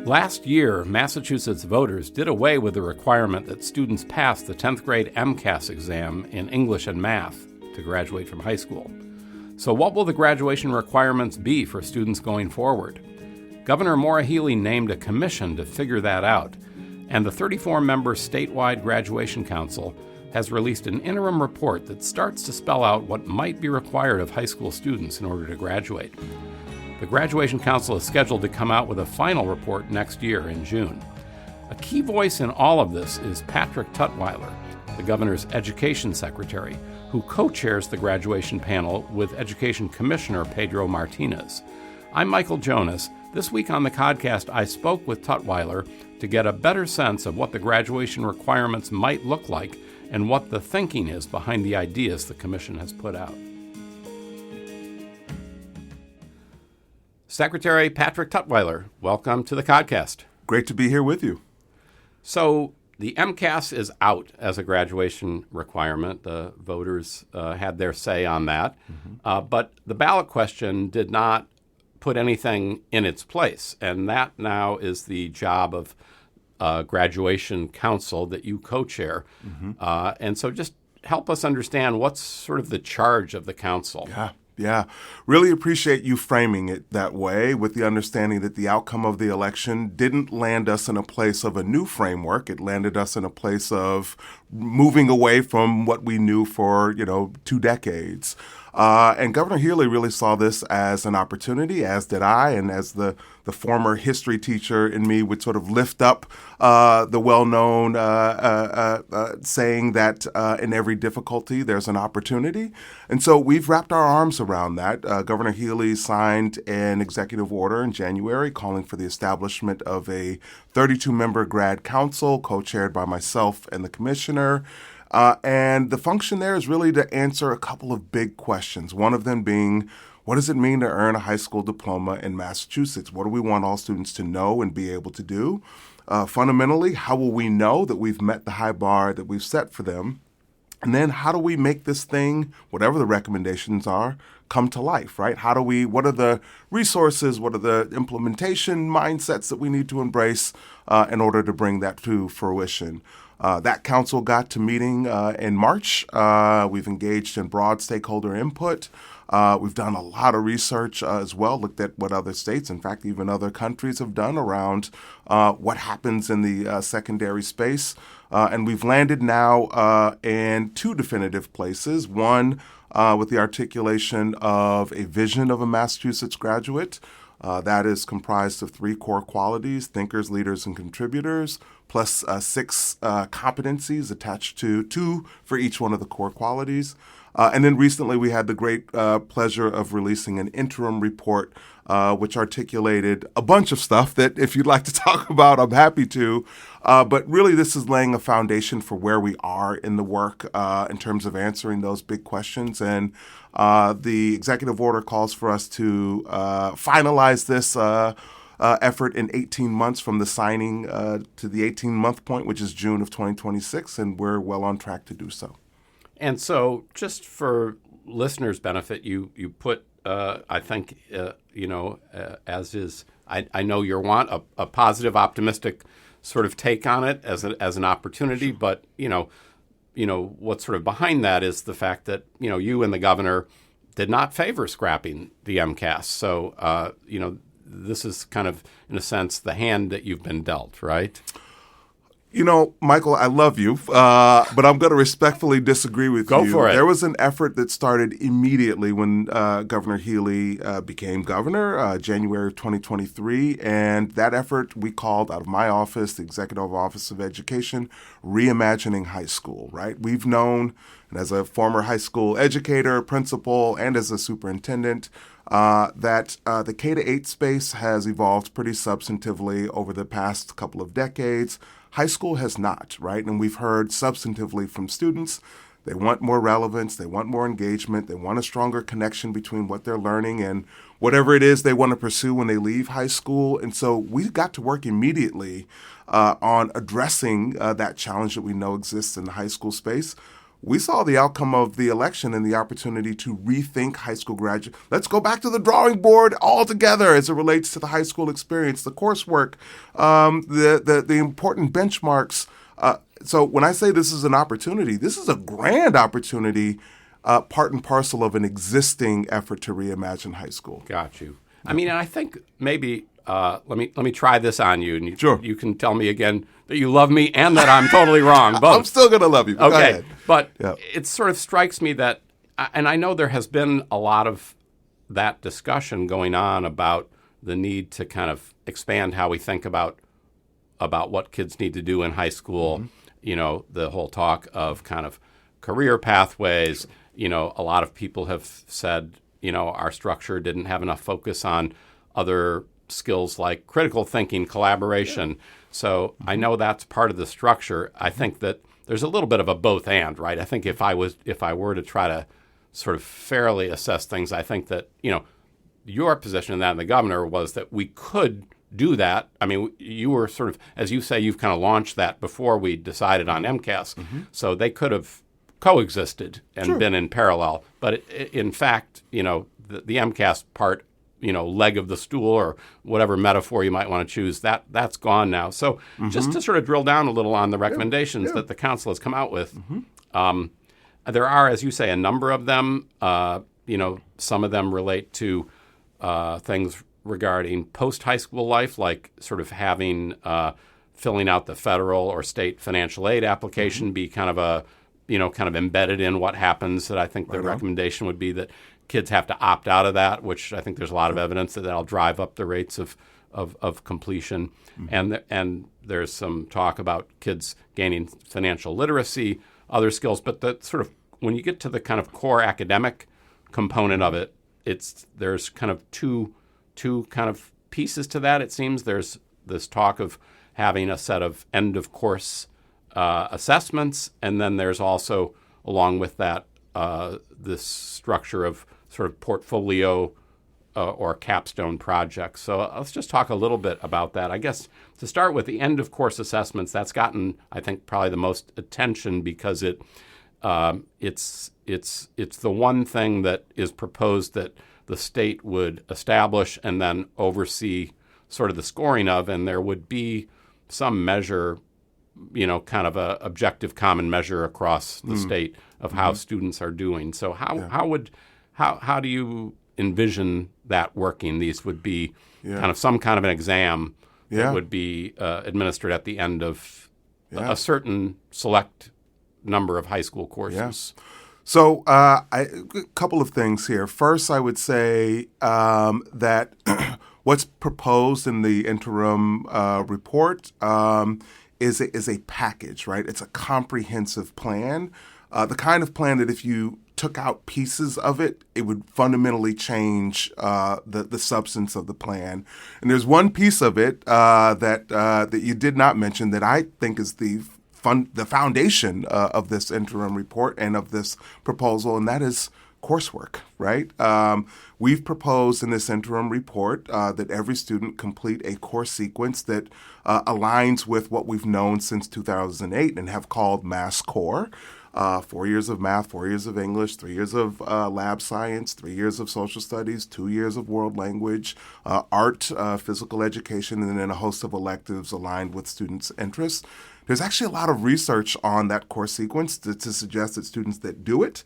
Last year, Massachusetts voters did away with the requirement that students pass the 10th grade MCAS exam in English and math to graduate from high school. So what will the graduation requirements be for students going forward? Governor Maura Healey named a commission to figure that out, and the 34-member statewide graduation council has released an interim report that starts to spell out what might be required of high school students in order to graduate. The Graduation Council is scheduled to come out with a final report next year in June. A key voice in all of this is Patrick Tutwiler, the governor's education secretary, who co-chairs the graduation panel with Education Commissioner Pedro Martinez. I'm Michael Jonas. This week on the Codcast, I spoke with Tutwiler to get a better sense of what the graduation requirements might look like and what the thinking is behind the ideas the commission has put out. Secretary Patrick Tutwiler, welcome to the Codcast. Great to be here with you. So the MCAS is out as a graduation requirement. The voters had their say on that. But the ballot question did not put anything in its place. And that now is the job of Graduation Council that you co-chair. And so just help us understand what's sort of the charge of the council. Yeah. Really appreciate you framing it that way, with the understanding that the outcome of the election didn't land us in a place of a new framework. It landed us in a place of moving away from what we knew for, 2 decades. And Governor Healey really saw this as an opportunity, as did I, and as the former history teacher in me would sort of lift up the well-known saying that in every difficulty there's an opportunity. And so we've wrapped our arms around that. Governor Healey signed an executive order in January calling for the establishment of a 32-member grad council co-chaired by myself and the commissioner. And the function there is really to answer a couple of big questions, one of them being, what does it mean to earn a high school diploma in Massachusetts? What do we want all students to know and be able to do? Fundamentally, how will we know that we've met the high bar that we've set for them? And then how do we make this thing, whatever the recommendations are, come to life, right? What are the resources, what are the implementation mindsets that we need to embrace in order to bring that to fruition? That council got to meeting in March. We've engaged in broad stakeholder input. We've done a lot of research as well, looked at what other states, in fact, even other countries have done around what happens in the secondary space. And we've landed now in 2 definitive places. One, with the articulation of a vision of a Massachusetts graduate. That is comprised of 3 core qualities: thinkers, leaders, and contributors, plus 6 competencies attached to 2 for each one of the core qualities. And then recently we had the great pleasure of releasing an interim report which articulated a bunch of stuff that if you'd like to talk about, I'm happy to. But really this is laying a foundation for where we are in the work in terms of answering those big questions. And the executive order calls for us to finalize this effort in 18 months from the signing to the 18-month point, which is June of 2026, and we're well on track to do so. And so just for listeners' benefit, you put, I think, as is, I know you want a positive, optimistic sort of take on it as an opportunity, but, what's sort of behind that is the fact that, you and the governor did not favor scrapping the MCAS. So, this is kind of, in a sense, the hand that you've been dealt, right? Michael, I love you, but I'm going to respectfully disagree with you. Go for it. There was an effort that started immediately when Governor Healey became governor, January of 2023, and that effort we called out of my office, the Executive Office of Education, Reimagining High School, right? We've known, and as a former high school educator, principal, and as a superintendent, that the K-8 space has evolved pretty substantively over the past couple of decades. High school has not, right? And we've heard substantively from students, they want more relevance, they want more engagement, they want a stronger connection between what they're learning and whatever it is they want to pursue when they leave high school. And so we got to work immediately on addressing that challenge that we know exists in the high school space. we saw the outcome of the election and the opportunity to rethink high school graduate. Let's go back to the drawing board altogether as it relates to the high school experience, the coursework, the important benchmarks. So when I say this is an opportunity, this is a grand opportunity, part and parcel of an existing effort to reimagine high school. Got you. I mean, I think maybe let me try this on you, and Sure. You can tell me again that you love me and that I'm totally wrong. Both. I'm still going to love you. Go Okay, ahead. but Yeah. it sort of strikes me that, and I know there has been a lot of that discussion going on about the need to kind of expand how we think about what kids need to do in high school. Mm-hmm. You know, the whole talk of kind of career pathways. You know, a lot of people have said, you know, our structure didn't have enough focus on other skills like critical thinking, collaboration. So I know that's part of the structure. I think that there's a little bit of a both and, right? I think if I were to try to sort of fairly assess things, I think that, you know, your position in that and the governor was that we could do that. I mean, you were sort of, as you say, you've kind of launched that before we decided on MCAS. Mm-hmm. So they could have coexisted and Sure. been in parallel. But in fact, you know, the MCAS part, you know, leg of the stool or whatever metaphor you might want to choose, that's gone now. So just to sort of drill down a little on the recommendations that the council has come out with, there are, as you say, a number of them. You know, some of them relate to things regarding post-high school life, like sort of having filling out the federal or state financial aid application be kind of embedded in what happens. That I think the recommendation would be that kids have to opt out of that, which I think there's a lot of evidence that that'll drive up the rates of completion. And there's some talk about kids gaining financial literacy, other skills. But the sort of when you get to the kind of core academic component of it, there's kind of two kind of pieces to that. It seems there's this talk of having a set of end of course assessments, and then there's also along with that this structure of sort of portfolio or capstone projects. So let's just talk a little bit about that. I guess to start with, the end of course assessments, that's gotten, I think, probably the most attention because it's the one thing that is proposed that the state would establish and then oversee sort of the scoring of, and there would be some measure, you know, kind of a objective common measure across the state of how students are doing. So how do you envision that working? These would be kind of some kind of an exam that would be administered at the end of a certain select number of high school courses. Yeah. So a couple of things here. First, I would say that what's proposed in the interim report is a package, right? It's a comprehensive plan, the kind of plan that if you took out pieces of it, it would fundamentally change the substance of the plan. And there's one piece of it that you did not mention that I think is the foundation of this interim report and of this proposal, and that is coursework, right? We've proposed in this interim report that every student complete a course sequence that aligns with what we've known since 2008 and have called Mass Core. 4 years of math, 4 years of English, 3 years of lab science, 3 years of social studies, 2 years of world language, art, physical education, and then a host of electives aligned with students' interests. There's actually a lot of research on that course sequence to suggest that students that do it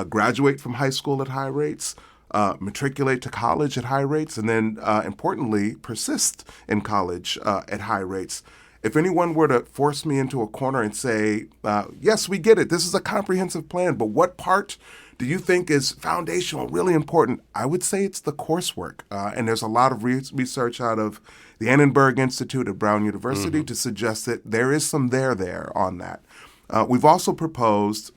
graduate from high school at high rates, matriculate to college at high rates, and then, importantly, persist in college at high rates. If anyone were to force me into a corner and say, yes, we get it, this is a comprehensive plan, but what part do you think is foundational, really important? I would say it's the coursework. And there's a lot of research out of the Annenberg Institute at Brown University to suggest that there is some there on that. We've also proposed,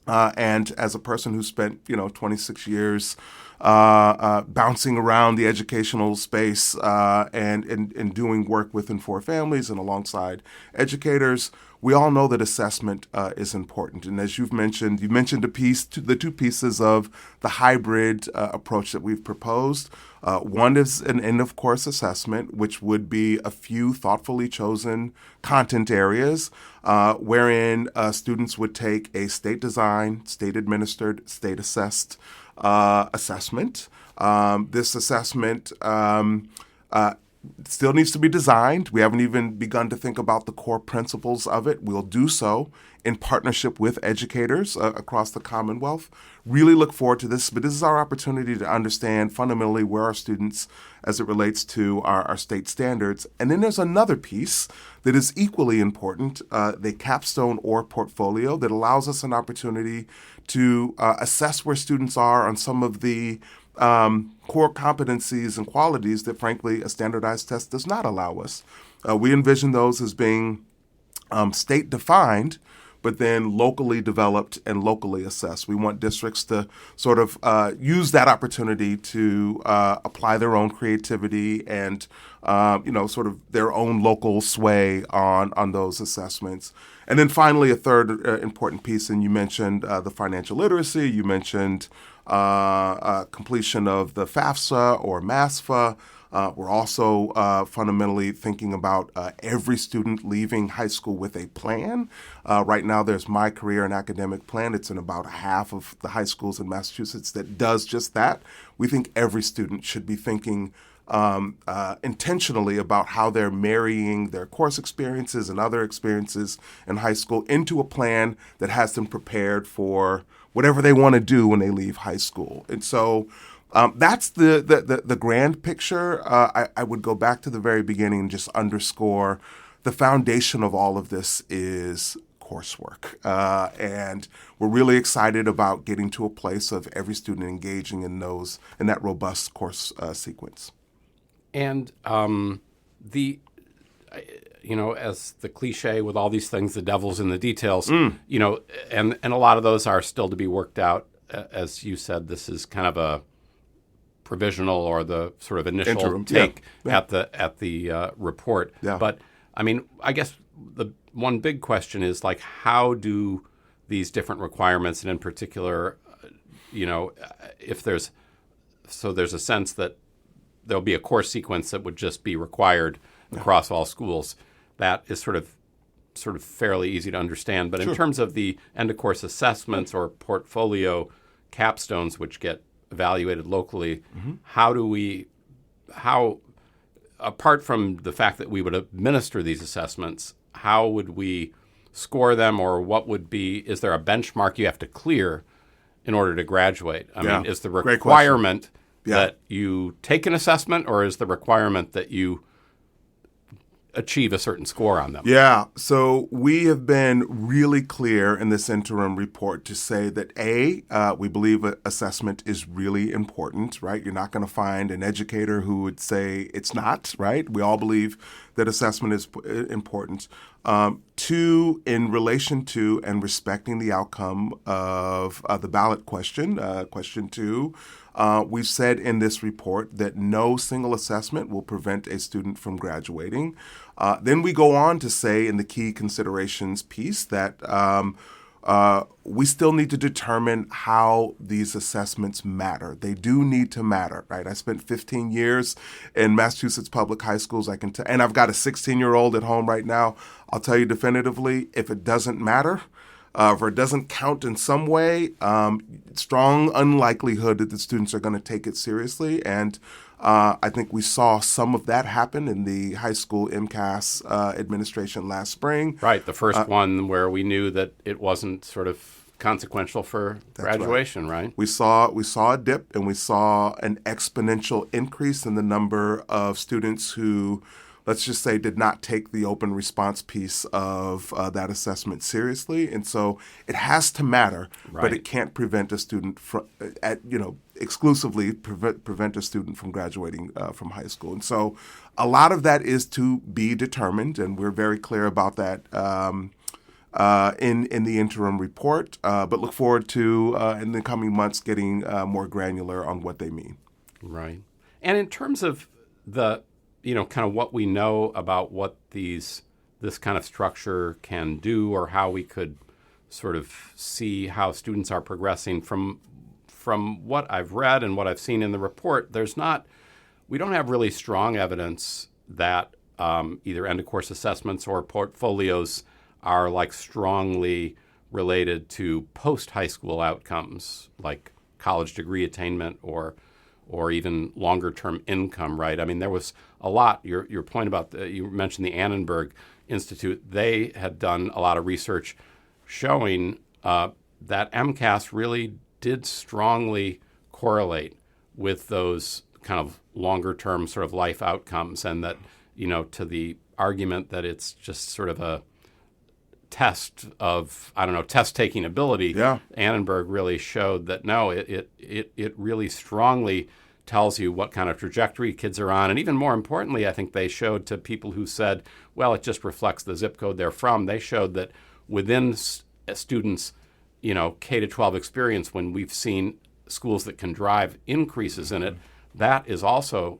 and as a person who spent 26 years bouncing around the educational space and doing work with and for families and alongside educators. We all know that assessment is important. And as you mentioned the two pieces of the hybrid approach that we've proposed. One is an end-of-course assessment, which would be a few thoughtfully chosen content areas wherein students would take a state-designed, state-administered, state-assessed assessment. This assessment still needs to be designed. We haven't even begun to think about the core principles of it. We'll do so in partnership with educators across the Commonwealth. Really look forward to this, but this is our opportunity to understand fundamentally where our students as it relates to our state standards. And then there's another piece that is equally important, the capstone or portfolio that allows us an opportunity to assess where students are on some of the core competencies and qualities that, frankly, a standardized test does not allow us. We envision those as being state-defined, but then locally developed and locally assessed. We want districts to sort of use that opportunity to apply their own creativity and, sort of their own local sway on those assessments. And then finally, a third important piece, and you mentioned the financial literacy, you mentioned completion of the FAFSA or MASFA. We're also fundamentally thinking about every student leaving high school with a plan. Right now, there's My Career and Academic Plan. It's in about half of the high schools in Massachusetts that does just that. We think every student should be thinking intentionally about how they're marrying their course experiences and other experiences in high school into a plan that has them prepared for whatever they want to do when they leave high school. And so that's the grand picture. I would go back to the very beginning and just underscore the foundation of all of this is coursework. And we're really excited about getting to a place of every student engaging in that robust course sequence. And as the cliche with all these things, the devil's in the details, and a lot of those are still to be worked out. As you said, this is kind of a provisional or the sort of initial interim take at the report. Yeah. But I mean, I guess the one big question is like, how do these different requirements, and in particular, if there's a sense that there'll be a course sequence that would just be required across all schools. That is sort of fairly easy to understand. But in terms of the end-of-course assessments or portfolio capstones, which get evaluated locally, how, apart from the fact that we would administer these assessments, how would we score them, or is there a benchmark you have to clear in order to graduate? I mean, is the requirement that you take an assessment, or is the requirement that you achieve a certain score on them? Yeah. So we have been really clear in this interim report to say that we believe assessment is really important, right? You're not going to find an educator who would say it's not, right? We all believe that assessment is important. Two, in relation to and respecting the outcome of the ballot question, question 2, we've said in this report that no single assessment will prevent a student from graduating. Then we go on to say in the key considerations piece that we still need to determine how these assessments matter. They do need to matter, right? I spent 15 years in Massachusetts public high schools. And I've got a 16-year-old at home right now. I'll tell you definitively, if it doesn't matter, if it doesn't count in some way, strong unlikelihood that the students are going to take it seriously. And I think we saw some of that happen in the high school MCAS administration last spring. Right, the first one where we knew that it wasn't sort of consequential for graduation, right? We saw a dip, and we saw an exponential increase in the number of students who, let's just say, did not take the open response piece of that assessment seriously. And so it has to matter, but it can't prevent a student from, exclusively prevent a student from graduating from high school. And so a lot of that is to be determined, and we're very clear about that in the interim report, but look forward to in the coming months getting more granular on what they mean. Right. And in terms of the, kind of what we know about what this kind of structure can do, or how we could sort of see how students are progressing from what I've read and what I've seen in the report, we don't have really strong evidence that either end-of-course assessments or portfolios are like strongly related to post-high school outcomes, like college degree attainment or even longer-term income, right? I mean, there was a lot. Your point about you mentioned the Annenberg Institute. They had done a lot of research showing that MCAS really did strongly correlate with those kind of longer-term sort of life outcomes, and that, to the argument that it's just sort of a test of, test-taking ability, Annenberg really showed that no, it really strongly tells you what kind of trajectory kids are on. And even more importantly, I think they showed to people who said, well, it just reflects the zip code they're from, they showed that within students, K to 12 experience, when we've seen schools that can drive increases in it, that is also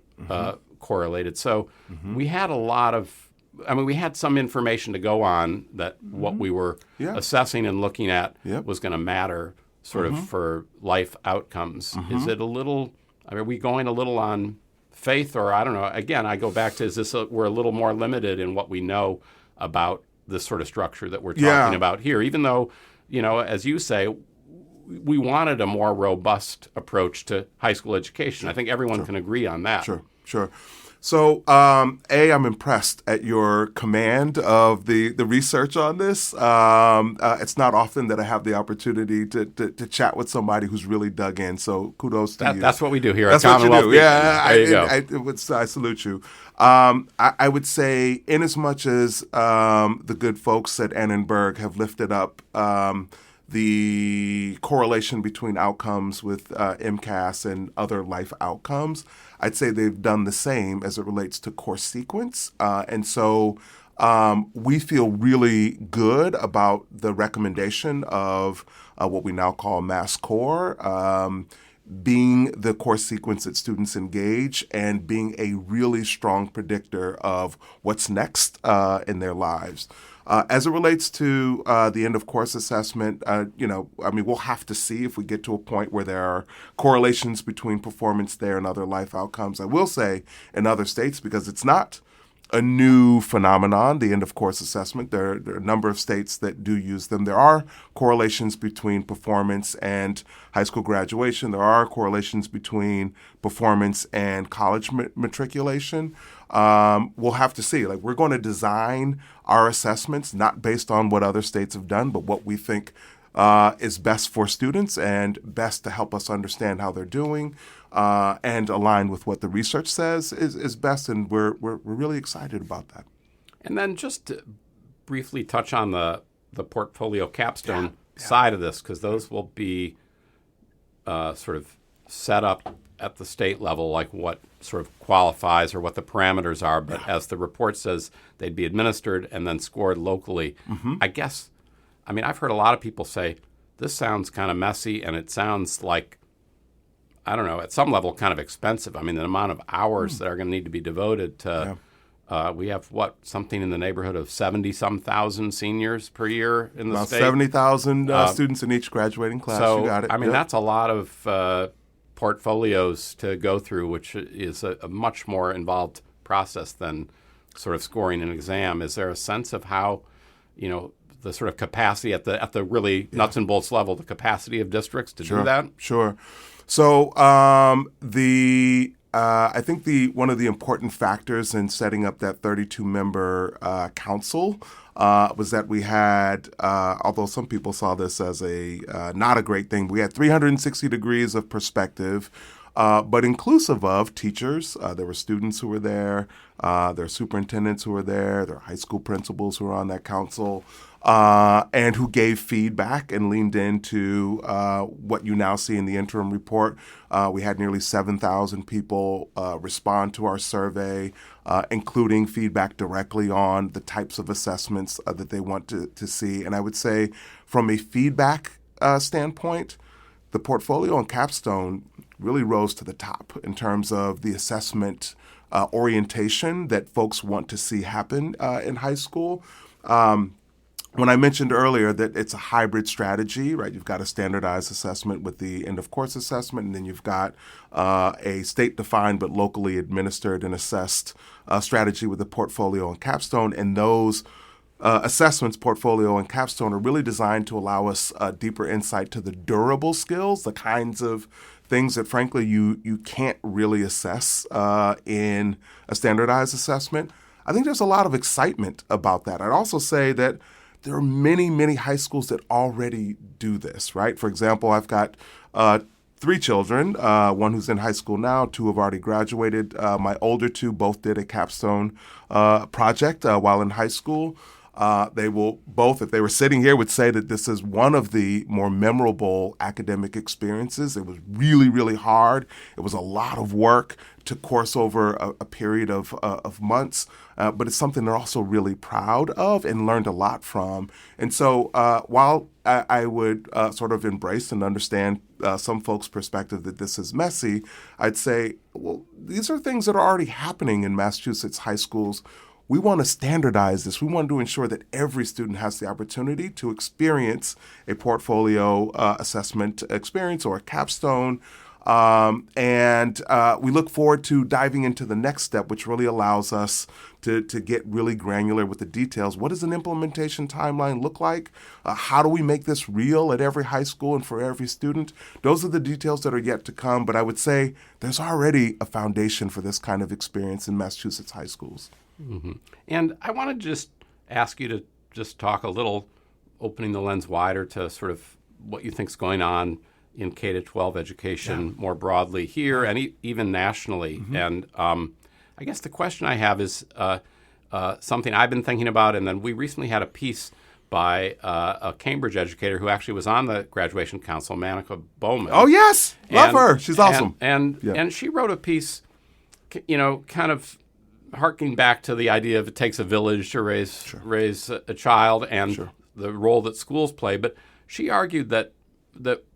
correlated. So we had we had some information to go on that what we were assessing and looking at was going to matter sort of for life outcomes. Is it a little, are we going a little on faith, or I don't know, again, I go back to, we're a little more limited in what we know about this sort of structure that we're talking about here, even though, as you say, we wanted a more robust approach to high school education. I think everyone can agree on that. Sure. So, I'm impressed at your command of the research on this. It's not often that I have the opportunity to chat with somebody who's really dug in. So kudos to you. That's what we do here at CommonWealth Beacon. I salute you. I would say, in as much as the good folks at Annenberg have lifted up the correlation between outcomes with MCAS and other life outcomes, I'd say they've done the same as it relates to course sequence. And so we feel really good about the recommendation of what we now call Mass Core, being the course sequence that students engage and being a really strong predictor of what's next in their lives. As it relates to the end-of-course assessment, we'll have to see if we get to a point where there are correlations between performance there and other life outcomes. I will say in other states, because it's not a new phenomenon, the end-of-course assessment. There are a number of states that do use them. There are correlations between performance and high school graduation. There are correlations between performance and college matriculation. We'll have to see. We're going to design our assessments not based on what other states have done, but what we think is best for students and best to help us understand how they're doing and align with what the research says is best. And we're really excited about that. And then just to briefly touch on the portfolio capstone side of this, because those will be sort of set up at the state level, like what sort of qualifies or what the parameters are. But as the report says, they'd be administered and then scored locally. I guess, I've heard a lot of people say, this sounds kind of messy, and it sounds like, I don't know, at some level kind of expensive. The amount of hours that are going to need to be devoted to, we have something in the neighborhood of 70-some thousand seniors per year in the state. About 70,000 students in each graduating class. So, you got it. That's a lot of portfolios to go through, which is a much more involved process than sort of scoring an exam. Is there a sense of how, the sort of capacity at the really nuts and bolts level, the capacity of districts to do that? Sure. So I think one of the important factors in setting up that 32-member council was that we had, although some people saw this as not a great thing, we had 360 degrees of perspective but inclusive of teachers. There were students who were there. There are superintendents who were there. There are high school principals who were on that council. And who gave feedback and leaned into what you now see in the interim report. We had nearly 7,000 people respond to our survey, including feedback directly on the types of assessments that they want to see. And I would say from a feedback standpoint, the portfolio and capstone really rose to the top in terms of the assessment orientation that folks want to see happen in high school. When I mentioned earlier that it's a hybrid strategy, right? You've got a standardized assessment with the end-of-course assessment, and then you've got a state-defined but locally administered and assessed strategy with the portfolio and capstone. And those assessments, portfolio and capstone, are really designed to allow us deeper insight to the durable skills, the kinds of things that, frankly, you can't really assess in a standardized assessment. I think there's a lot of excitement about that. I'd also say that there are many, many high schools that already do this, right? For example, I've got 3 children, one who's in high school now, 2 have already graduated. My older 2 both did a capstone project while in high school. They will both, if they were sitting here, would say that this is one of the more memorable academic experiences. It was really, really hard. It was a lot of work to course over a period of months, but it's something they're also really proud of and learned a lot from. And so while I would sort of embrace and understand some folks' perspective that this is messy, I'd say, well, these are things that are already happening in Massachusetts high schools. We want to standardize this. We want to ensure that every student has the opportunity to experience a portfolio assessment experience or a capstone. And we look forward to diving into the next step, which really allows us to get really granular with the details. What does an implementation timeline look like? How do we make this real at every high school and for every student? Those are the details that are yet to come. But I would say there's already a foundation for this kind of experience in Massachusetts high schools. Mm-hmm. And I want to just ask you to just talk a little, opening the lens wider to sort of what you think is going on in K-12 education more broadly here and even nationally. Mm-hmm. And I guess the question I have is something I've been thinking about, and then we recently had a piece by a Cambridge educator who actually was on the graduation council, Manika Bowman. Oh, yes. Love her. She's awesome. And she wrote a piece, kind of harking back to the idea of it takes a village to raise a child and the role that schools play. But she argued that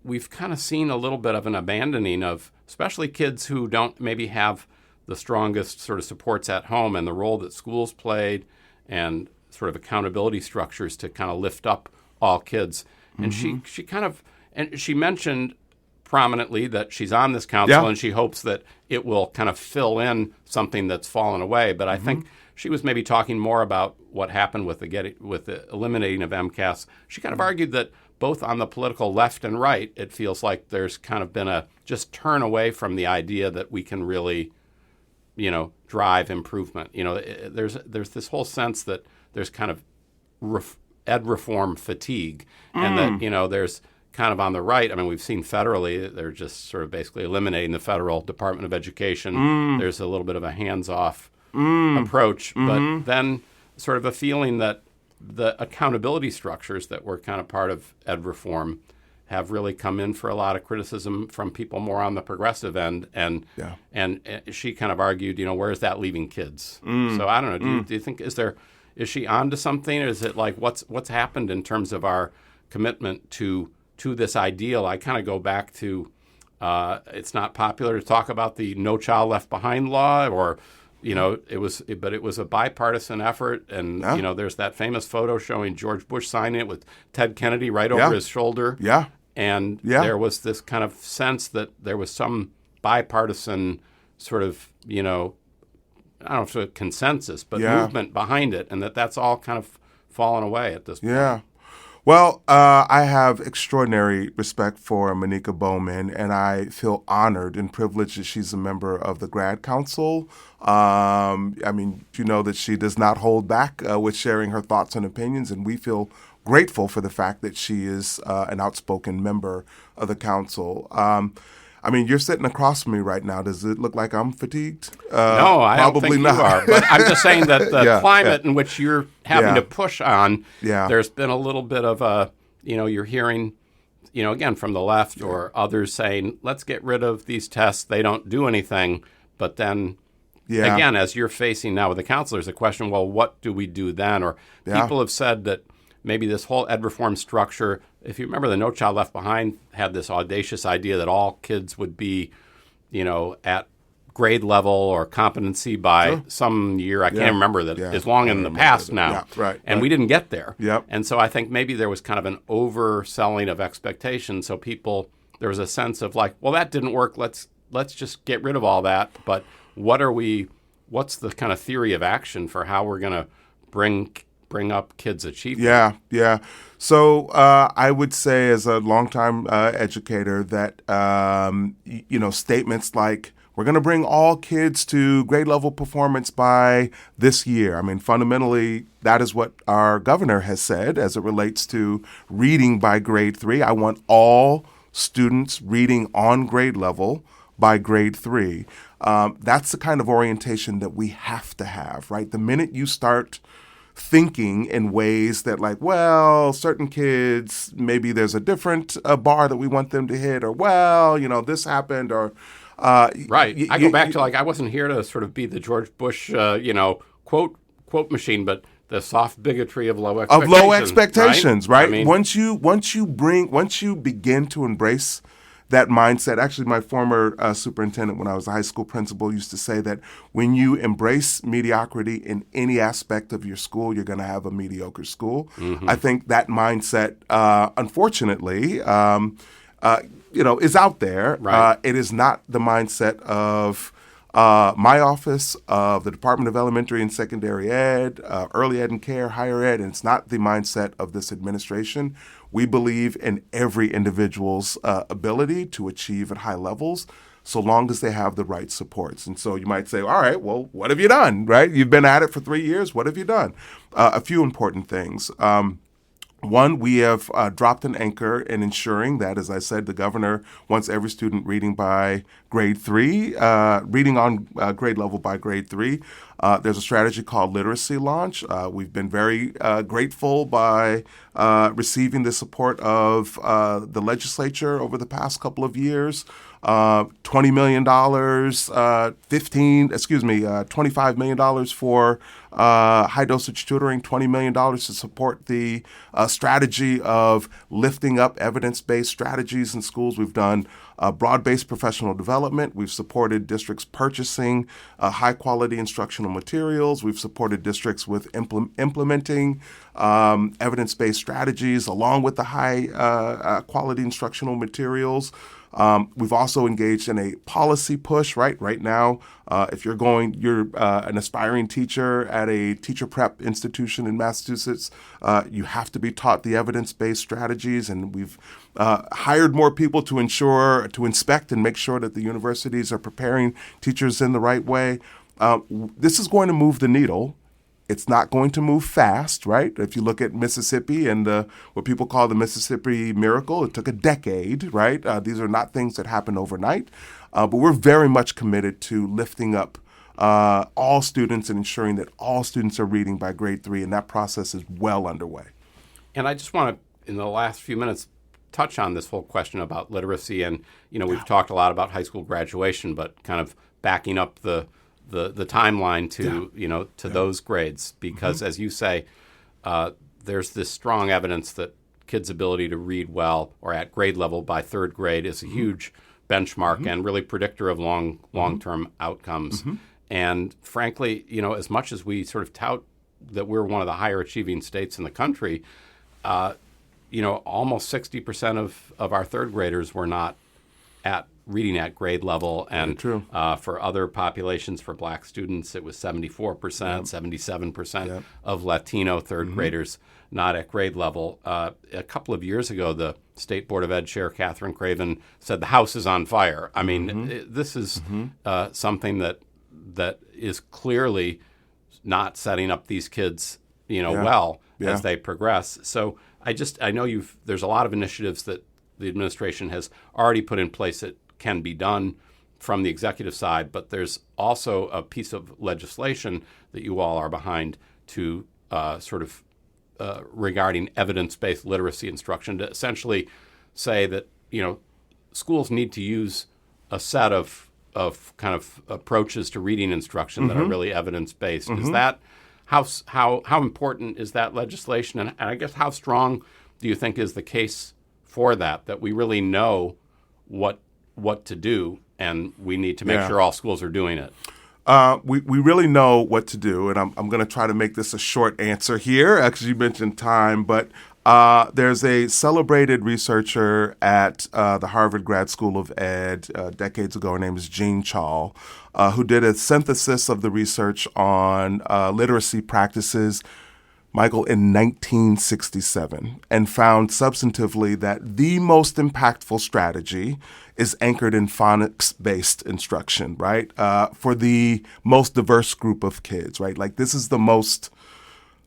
we've kind of seen a little bit of an abandoning of especially kids who don't maybe have the strongest sort of supports at home, and the role that schools played and sort of accountability structures to kind of lift up all kids. And mm-hmm. she mentioned prominently that she's on this council and she hopes that it will kind of fill in something that's fallen away. But I mm-hmm. think she was maybe talking more about what happened with the eliminating of MCAS. She kind of argued that both on the political left and right, it feels like there's kind of been a just turn away from the idea that we can really, drive improvement. There's this whole sense that there's kind of ed reform fatigue, and that there's kind of on the right. I mean, we've seen federally, they're just sort of basically eliminating the federal Department of Education. There's a little bit of a hands-off approach, but then sort of a feeling that the accountability structures that were kind of part of ed reform have really come in for a lot of criticism from people more on the progressive end. And she kind of argued, where is that leaving kids? So I don't know. Do you think, is she onto something? Or is it like what's happened in terms of our commitment to this ideal? I kind of go back to it's not popular to talk about the No Child Left Behind law, or it was a bipartisan effort, and there's that famous photo showing George Bush signing it with Ted Kennedy right over his shoulder. And there was this kind of sense that there was some bipartisan sort of I don't know if it's a consensus, but movement behind it, and that's all kind of fallen away at this point. Well, I have extraordinary respect for Manika Bowman, and I feel honored and privileged that she's a member of the Grad Council. That she does not hold back with sharing her thoughts and opinions, and we feel grateful for the fact that she is an outspoken member of the council. I mean, you're sitting across from me right now. Does it look like I'm fatigued? No, I don't think you are. But I'm just saying that the climate in which you're having to push on, there's been a little bit of a, you're hearing, again, from the left or others saying, let's get rid of these tests. They don't do anything. But then, again, as you're facing now with the counselors, the question, well, what do we do then? Or people have said that maybe this whole ed reform structure, if you remember, the No Child Left Behind had this audacious idea that all kids would be, at grade level or competency by some year. I can't remember that. It's long in the past now. And we didn't get there. And so I think maybe there was kind of an overselling of expectations. So there was a sense of like, well, that didn't work. Let's just get rid of all that. But what's the kind of theory of action for how we're going to bring up kids' achievement? Yeah. So I would say, as a longtime educator, that statements like we're going to bring all kids to grade level performance by this year. I mean, fundamentally, that is what our governor has said as it relates to reading by grade 3. I want all students reading on grade level by grade 3. That's the kind of orientation that we have to have, right? The minute you start thinking in ways that like, well, certain kids, maybe there's a different bar that we want them to hit, or, well, this happened, or... Right. I go back to, like, I wasn't here to sort of be the George Bush, quote machine, but the soft bigotry of low expectations. Right? I mean, once you begin to embrace that mindset. Actually, my former superintendent, when I was a high school principal, used to say that when you embrace mediocrity in any aspect of your school, you're going to have a mediocre school. Mm-hmm. I think that mindset, unfortunately, is out there. Right. It is not the mindset of my office, of the Department of Elementary and Secondary Ed, Early Ed and Care, Higher Ed, and it's not the mindset of this administration. We believe in every individual's ability to achieve at high levels, so long as they have the right supports. And so you might say, all right, well, what have you done, right? You've been at it for 3 years. What have you done? A few important things. One, we have dropped an anchor in ensuring that, as I said, the governor wants every student reading by grade 3, reading on grade level by grade 3. There's a strategy called Literacy Launch. We've been very grateful by receiving the support of the legislature over the past couple of years. $20 million, $25 million for high dosage tutoring, $20 million to support the strategy of lifting up evidence-based strategies in schools. We've done broad-based professional development. We've supported districts purchasing high-quality instructional materials. We've supported districts with implementing evidence-based strategies along with the high-quality instructional materials. We've also engaged in a policy push, right? Right now, if you're an aspiring teacher at a teacher prep institution in Massachusetts, you have to be taught the evidence-based strategies, and we've hired more people to inspect and make sure that the universities are preparing teachers in the right way. This is going to move the needle. It's not going to move fast, right? If you look at Mississippi and what people call the Mississippi Miracle, it took a decade, right? These are not things that happen overnight. But we're very much committed to lifting up all students and ensuring that all students are reading by grade 3, and that process is well underway. And I just want to, in the last few minutes, touch on this whole question about literacy. And, we've talked a lot about high school graduation, but kind of backing up the timeline to those grades, because as you say, there's this strong evidence that kids' ability to read well or at grade level by third grade is a huge benchmark and really predictor of long-term outcomes. And frankly, as much as we sort of tout that we're one of the higher achieving states in the country, almost 60% of our third graders were not reading at grade level, and for other populations, for black students, it was 74%, 77% of Latino third graders not at grade level. A couple of years ago, the State Board of Ed Chair, Catherine Craven, said the house is on fire. I mean, this is something that is clearly not setting up these kids, well as they progress. So I know there's a lot of initiatives that the administration has already put in place that can be done from the executive side, but there's also a piece of legislation that you all are behind to regarding evidence-based literacy instruction, to essentially say that, schools need to use a set of kind of approaches to reading instruction that are really evidence-based. Is that how important is that legislation, and I guess how strong do you think is the case for that we really know what to do, and we need to make sure all schools are doing it? We really know what to do, and I'm going to try to make this a short answer here. Actually, you mentioned time, but there's a celebrated researcher at the Harvard Grad School of Ed decades ago. Her name is Jean Chall, who did a synthesis of the research on literacy practices, Michael, in 1967, and found substantively that the most impactful strategy is anchored in phonics-based instruction, right? For the most diverse group of kids, right? Like, this is the most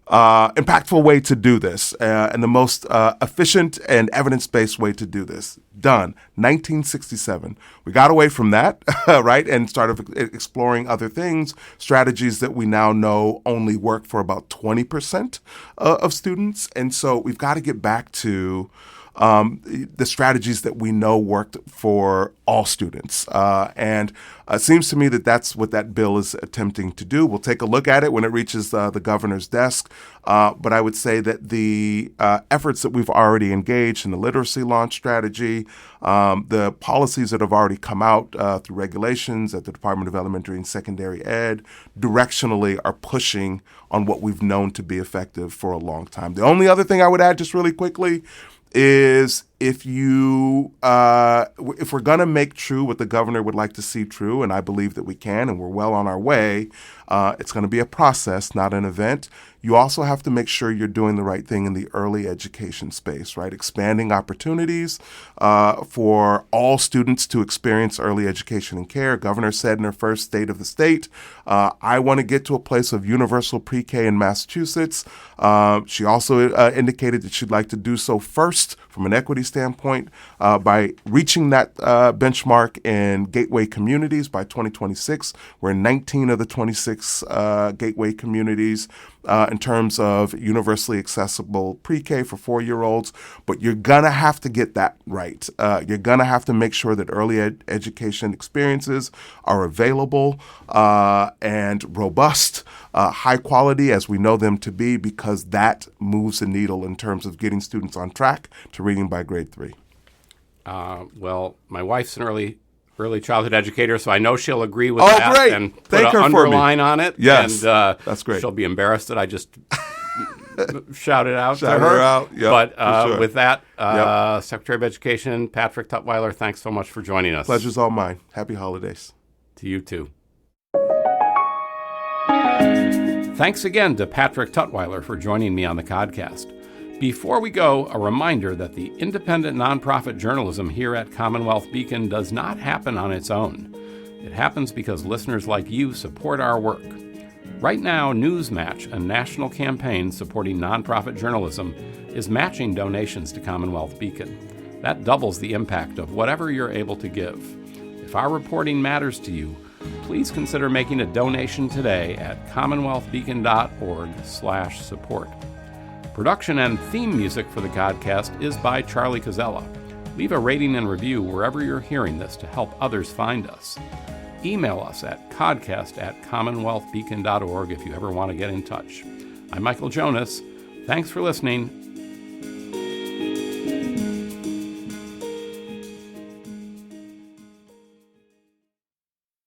impactful way to do this, and the most efficient and evidence-based way to do this. Done. 1967. We got away from that, right, and started exploring other things, strategies that we now know only work for about 20% of students. And so we've got to get back to the strategies that we know worked for all students. And it seems to me that that's what that bill is attempting to do. We'll take a look at it when it reaches the governor's desk. But I would say that the efforts that we've already engaged in the literacy launch strategy, the policies that have already come out through regulations at the Department of Elementary and Secondary Ed, directionally are pushing on what we've known to be effective for a long time. The only other thing I would add just really quickly is if we're going to make true what the governor would like to see true, and I believe that we can, and we're well on our way, it's going to be a process, not an event. You also have to make sure you're doing the right thing in the early education space, right? Expanding opportunities for all students to experience early education and care. Governor said in her first State of the State, I want to get to a place of universal pre-K in Massachusetts. She also indicated that she'd like to do so first from an equity standpoint by reaching that benchmark in gateway communities by 2026. We're in 19 of the 26 gateway communities in terms of universally accessible pre-K for 4-year-olds. But you're going to have to get that right. You're going to have to make sure that early education experiences are available and robust, high quality as we know them to be, because that moves the needle in terms of getting students on track to reading by grade 3. Well, my wife's an early childhood educator, so I know she'll agree with that. Great. And put Thank her an for underline me. on it. Yes, and, that's great. She'll be embarrassed that I just shouted out Shout to her. out. Yep, but sure. With that, Secretary of Education Patrick Tutwiler, thanks so much for joining us. Pleasure's all mine. Happy holidays. To you too. Thanks again to Patrick Tutwiler for joining me on the Codcast. Before we go, a reminder that the independent nonprofit journalism here at CommonWealth Beacon does not happen on its own. It happens because listeners like you support our work. Right now, Newsmatch, a national campaign supporting nonprofit journalism, is matching donations to CommonWealth Beacon. That doubles the impact of whatever you're able to give. If our reporting matters to you, please consider making a donation today at commonwealthbeacon.org/support. Production and theme music for the Codcast is by Charlie Cazella. Leave a rating and review wherever you're hearing this to help others find us. Email us at codcast@commonwealthbeacon.org if you ever want to get in touch. I'm Michael Jonas. Thanks for listening,